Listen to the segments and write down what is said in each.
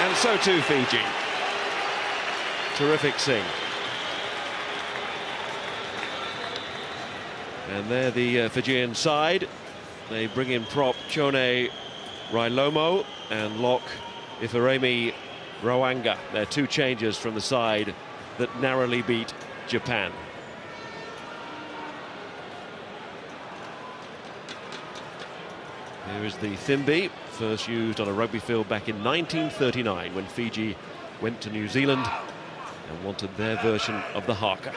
And so too Fiji. Terrific sing. And there the Fijian side. They bring in prop Chone Railomo and lock Ifiremi Rawanga. They're two changes from the side that narrowly beat Japan. Here is the Thimby, first used on a rugby field back in 1939 when Fiji went to New Zealand and wanted their version of the haka.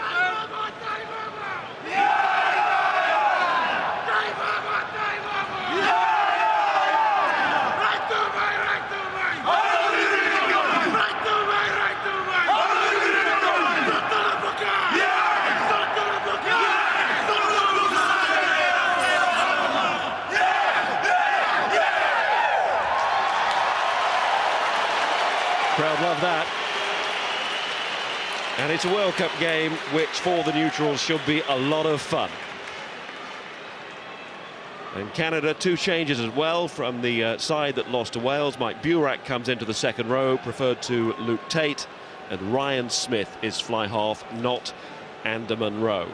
Crowd love that. And it's a World Cup game which for the neutrals should be a lot of fun. And Canada, two changes as well from the side that lost to Wales. Mike Burak comes into the second row, preferred to Luke Tate, and Ryan Smith is fly half, not Andaman Rowe.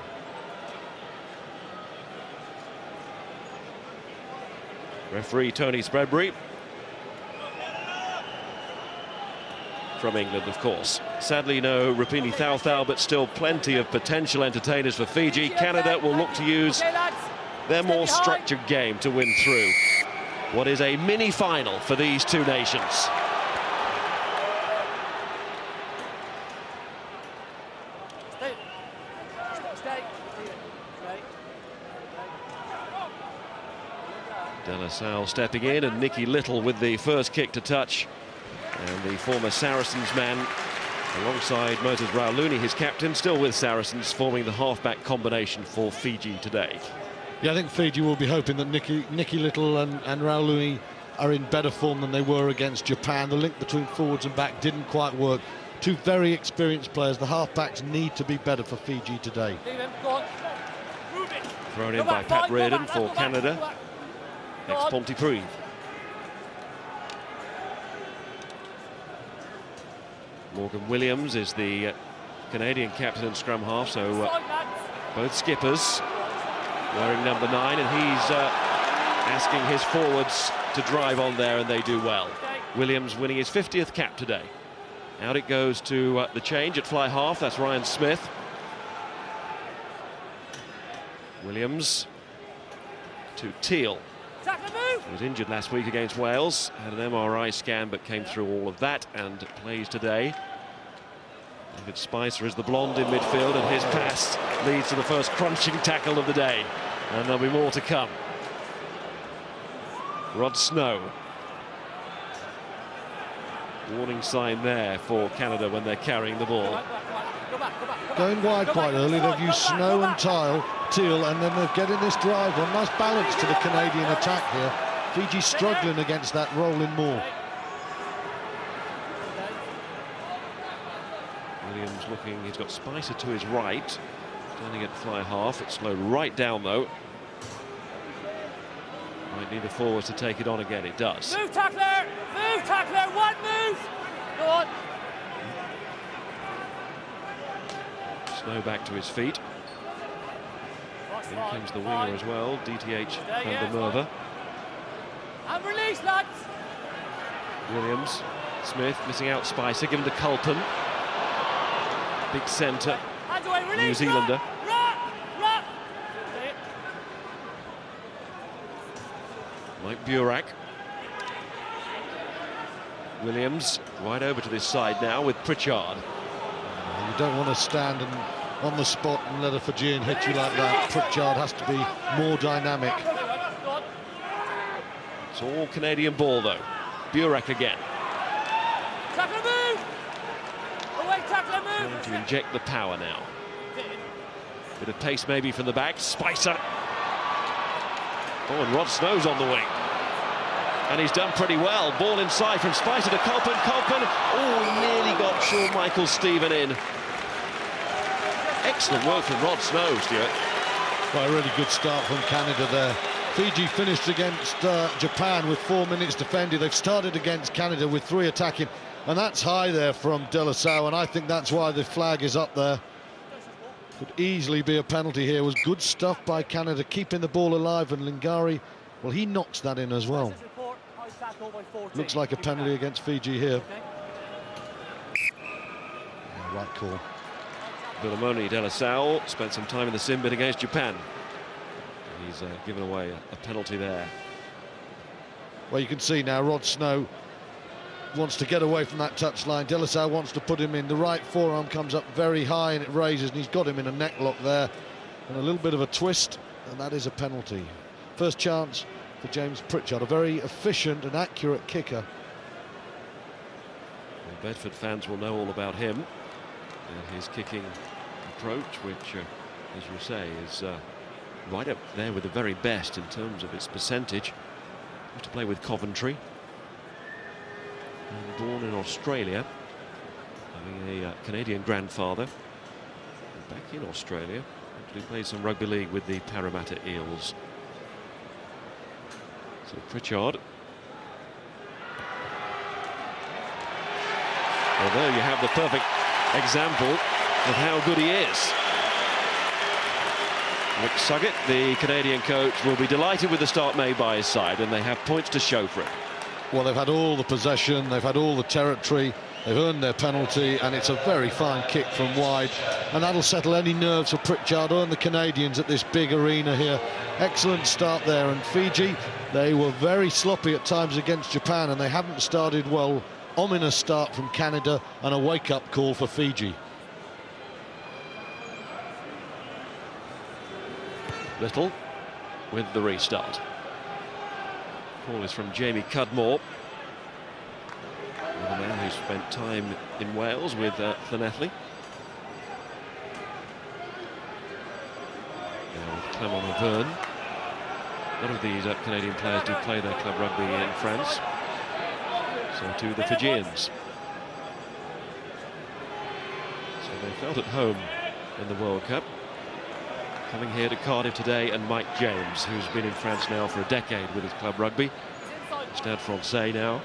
Referee Tony Spreadbury. From England, of course. Sadly, no Rapini Thao, but still plenty of potential entertainers for Fiji. Canada will look to use their more structured game to win through what is a mini-final for these two nations. De La Salle stepping in, and Nicky Little with the first kick to touch. And the former Saracens man, alongside Moses Rauluni, his captain, still with Saracens, forming the halfback combination for Fiji today. Yeah, I think Fiji will be hoping that Nicky Little and Rauluni are in better form than they were against Japan. The link between forwards and back didn't quite work. Two very experienced players. The halfbacks need to be better for Fiji today. Thrown in by Pat Reardon for Canada. Next Pontypridd. Morgan Williams is the Canadian captain and scrum half, so both skippers wearing number 9, and he's asking his forwards to drive on there, and they do well. Williams winning his 50th cap today. Out it goes to the change at fly half, that's Ryan Smith. Williams to Teal. He was injured last week against Wales, had an MRI scan but came through all of that and plays today. David Spicer is the blonde in midfield, and his pass leads to the first crunching tackle of the day, and there'll be more to come. Rod Snow. Warning sign there for Canada when they're carrying the ball. Going wide quite early, they've used Snow and Teal, and then they're getting this drive on. Nice balance to the Canadian attack here. Fiji struggling against that rolling Moore. Williams looking, he's got Spicer to his right, standing at fly half. It's slowed right down though. Might need the forwards to take it on again. It does. Move tackler! Move tackler! One move! Go on! Snow back to his feet. In comes the winger as well, DTH van der Merwe. And release, lads! Williams, Smith missing out Spicer, given to Culpen. Big centre, New Zealander. Mike Burak. Williams wide over to this side now with Pritchard. You don't want to stand on the spot and let a Fijian hit you like that. Pritchard has to be more dynamic. It's all Canadian ball though. Burak again. Tackle move! Away, tackle move! Trying to inject the power now. Bit of pace maybe from the back. Spicer. Oh, and Rod Snow's on the wing. And he's done pretty well. Ball inside from Spicer to Culpen. Culpen, oh, nearly got Shawn Michael Stephen in. Excellent work from Rod Snow, Stuart. Well, a really good start from Canada there. Fiji finished against Japan with 4 minutes defended. They've started against Canada with 3 attacking. And that's high there from De La Salle, and I think that's why the flag is up there. Could easily be a penalty here. It was good stuff by Canada, keeping the ball alive, and Lingari, well, he knocks that in as well. Looks like a penalty against Fiji here. Yeah, right call. Villamoni De La Salle spent some time in the sin bin against Japan. He's given away a penalty there. Well, you can see now Rod Snow wants to get away from that touchline. De La Salle wants to put him in. The right forearm comes up very high and it raises, and he's got him in a neck lock there. And a little bit of a twist, and that is a penalty. First chance for James Pritchard, a very efficient and accurate kicker. Well, Bedford fans will know all about him and his kicking approach, which, as you say, is right up there with the very best in terms of its percentage. Used to play with Coventry. And born in Australia, having a Canadian grandfather. And back in Australia, actually played some rugby league with the Parramatta Eels. So Pritchard. Although you have the perfect example of how good he is. Rick Suggett, the Canadian coach, will be delighted with the start made by his side, and they have points to show for it. Well, they've had all the possession, they've had all the territory, they've earned their penalty, and it's a very fine kick from wide, and that'll settle any nerves for Pritchard and the Canadians at this big arena here. Excellent start there, and Fiji, they were very sloppy at times against Japan, and they haven't started well. Ominous start from Canada, and a wake-up call for Fiji. Little with the restart. Call is from Jamie Cudmore, a man who spent time in Wales with Llanelli. Now with Clement Auvergne. A lot of these Canadian players do play their club rugby in France. So too the Fijians. So they felt at home in the World Cup. Coming here to Cardiff today, and Mike James, who's been in France now for a decade with his club rugby. Stade Francais now.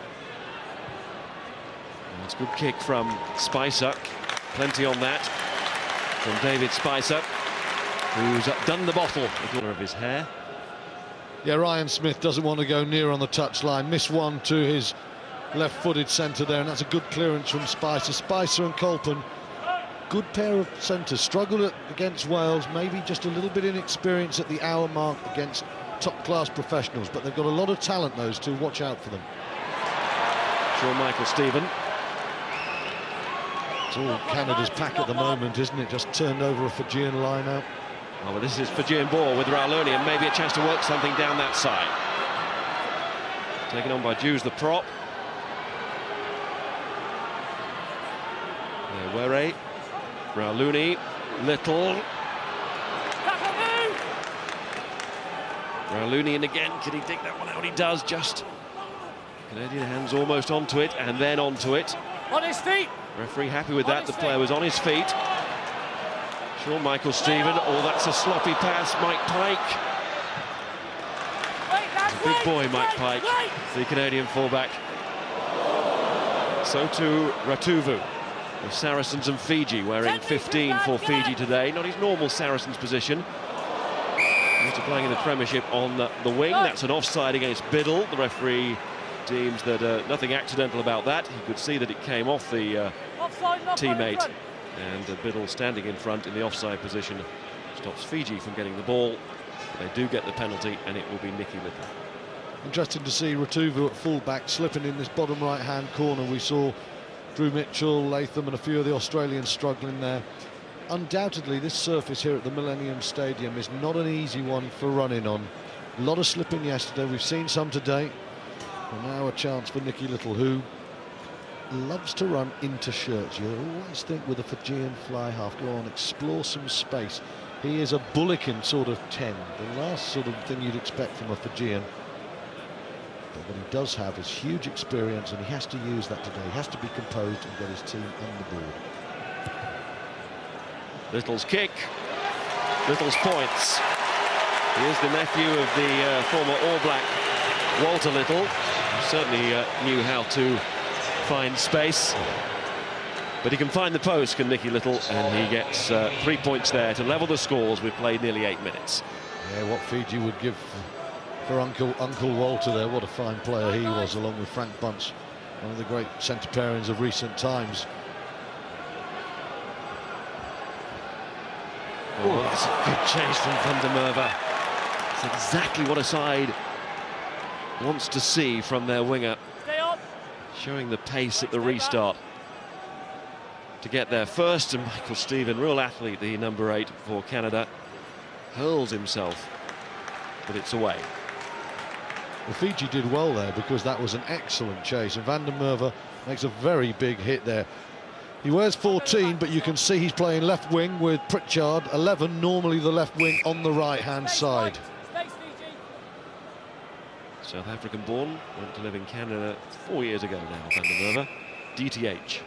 And it's a good kick from Spicer. Plenty on that from David Spicer, who's done the bottle with the corner of his hair. Yeah, Ryan Smith doesn't want to go near on the touchline. Missed one to his left-footed centre there, and that's a good clearance from Spicer. Spicer and Colpin, good pair of centres. Struggled against Wales, maybe just a little bit inexperience at the hour mark against top-class professionals, but they've got a lot of talent, those two. Watch out for them. Sure, Michael Stephen. It's all Canada's pack at the moment, isn't it? Just turned over a Fijian line out. Oh, well, this is Fijian ball with Rauluni, and maybe a chance to work something down that side. Taken on by Jews, the prop. There, Were, Rauluni, Little. Rauluni in again. Can he dig that one out? He does. Just Canadian hands almost onto it, and then onto it. On his feet. Referee happy with that. The player was on his feet. Sure, Michael Stephen. Oh, that's a sloppy pass. Mike Pike. Big boy, Mike Pike, the Canadian fullback. So too Ratuvu. The Saracens and Fiji, wearing 15 for Fiji today. Not his normal Saracens position. After playing in the Premiership on the wing. That's an offside against Biddle. The referee deems that nothing accidental about that. He could see that it came off the teammate. And Biddle standing in front in the offside position stops Fiji from getting the ball. They do get the penalty, and it will be Nicky Little. Interesting to see Ratuvu at full-back slipping in this bottom right-hand corner. We saw Drew Mitchell, Latham and a few of the Australians struggling there. Undoubtedly, this surface here at the Millennium Stadium is not an easy one for running on. A lot of slipping yesterday. We've seen some today. And now a chance for Nicky Little, who loves to run into shirts. You always think with a Fijian fly half, go on, explore some space. He is a Bulletin sort of 10, the last sort of thing you'd expect from a Fijian. But what he does have is huge experience, and he has to use that today. He has to be composed and get his team on the board. Little's kick, Little's points. He is the nephew of the former All Black Walter Little, who certainly knew how to finds space. But he can find the post, can Nicky Little, and he gets 3 points there to level the scores. We've played nearly 8 minutes. Yeah, what Fiji would give for Uncle Walter there. What a fine player he was, along with Frank Bunce, one of the great centre pairings of recent times. Oh, that's a good chase from Van der Merwe. It's exactly what a side wants to see from their winger. Showing the pace at the restart to get there first, and Michael Stephen, real athlete, the number 8 for Canada, hurls himself, but it's away. Well, Fiji did well there because that was an excellent chase, and Van der Merwe makes a very big hit there. He wears 14, but you can see he's playing left wing with Pritchard, 11, normally the left wing on the right-hand side. South African born, went to live in Canada 4 years ago now, Van der Merwe, DTH.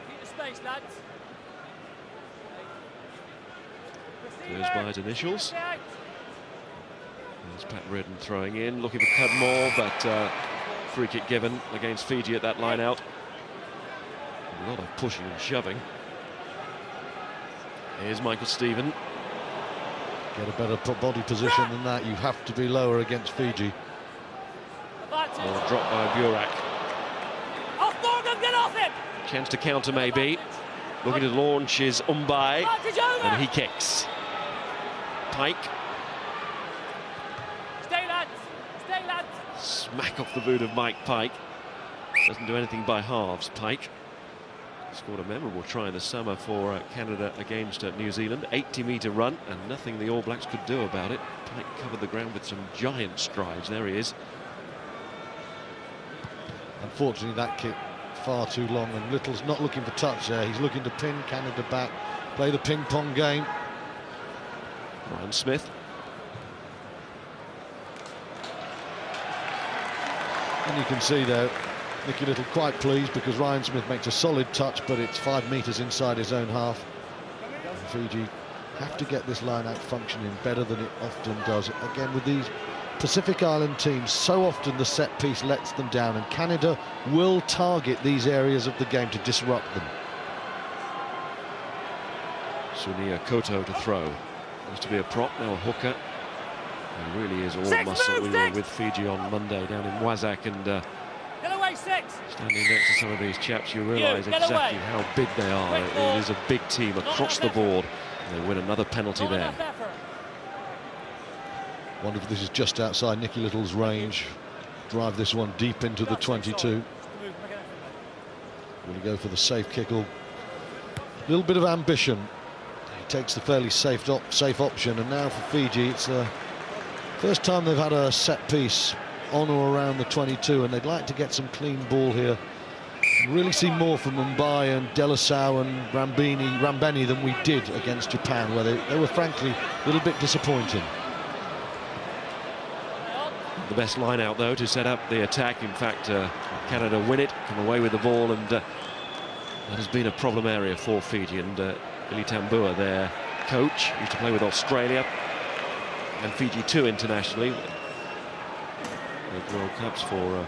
Goes by his initials. There's Pat Redden throwing in, looking for Cudmore, but free kick given against Fiji at that line out. A lot of pushing and shoving. Here's Michael Stephen. Get a better body position than that. You have to be lower against Fiji. Well, dropped by Burak. Off Morgan, get off him! Chance to counter maybe. Looking to launch is Umbai, and he kicks. Pike. Stay lads! Stay lads! Smack off the boot of Mike Pike. Doesn't do anything by halves, Pike. Scored a memorable try in the summer for Canada against New Zealand. 80-metre run, and nothing the All Blacks could do about it. Pike covered the ground with some giant strides. There he is. Unfortunately, that kick far too long, and Little's not looking for touch there. He's looking to pin Canada back, play the ping-pong game. Ryan Smith. And you can see there, Nicky Little quite pleased because Ryan Smith makes a solid touch, but it's 5 metres inside his own half. And Fiji have to get this line-out functioning better than it often does. Again, with these Pacific Island teams, so often the set piece lets them down, and Canada will target these areas of the game to disrupt them. Sunia Koto to throw. Used to be a prop, now a hooker. He really is all muscle. We were with Fiji on Monday down in Wazak, and standing next to some of these chaps, you realise exactly how big they are. It is a big team across the board, and they win another penalty there. Wonder if this is just outside Nicky Little's range. Drive this one deep into the 22. Will he go for the safe kick? A little bit of ambition. He takes the fairly safe option, and now for Fiji, it's the first time they've had a set piece on or around the 22, and they'd like to get some clean ball here. Really see more from Mumbai and Delasau and Rambeni than we did against Japan, where they were frankly a little bit disappointing. The best line out, though, to set up the attack. In fact, Canada win it, come away with the ball, and that has been a problem area for Fiji. And Ili Tambua, their coach, used to play with Australia and Fiji too internationally. World Cups for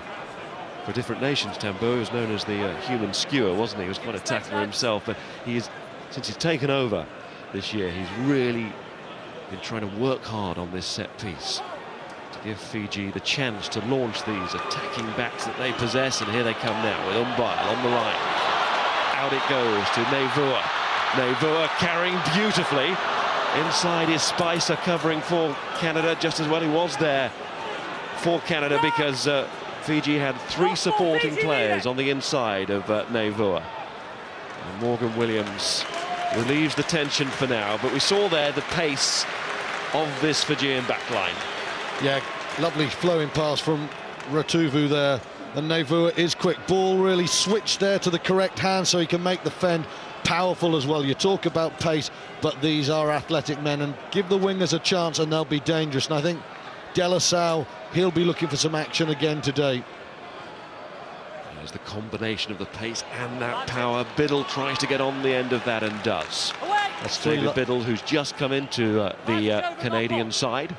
different nations. Tambua was known as the human skewer, wasn't he? He was quite a tackler himself, but since he's taken over this year, he's really been trying to work hard on this set piece to give Fiji the chance to launch these attacking backs that they possess, and here they come now with Umbai on the line. Out it goes to Nevua. Nevua carrying beautifully. Inside is Spicer covering for Canada just as well. He was there for Canada because Fiji had 3 supporting players on the inside of Nevua. And Morgan Williams relieves the tension for now, but we saw there the pace of this Fijian backline. Yeah, lovely flowing pass from Ratuvu there, and Nevua is quick. Ball really switched there to the correct hand so he can make the fend. Powerful as well. You talk about pace, but these are athletic men, and give the wingers a chance and they'll be dangerous. And I think Delasau, he'll be looking for some action again today. There's the combination of the pace and that power. Biddle tries to get on the end of that and does. That's David Biddle, who's just come into the Canadian side.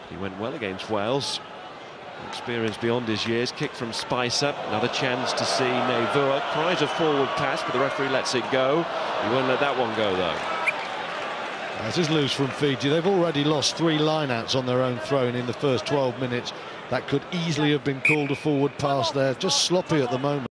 He went well against Wales. Experience beyond his years. Kick from Spicer. Another chance to see Nevua. Tries a forward pass, but the referee lets it go. He won't let that one go, though. This is loose from Fiji. They've already lost 3 lineouts on their own throw in the first 12 minutes. That could easily have been called a forward pass there. Just sloppy at the moment.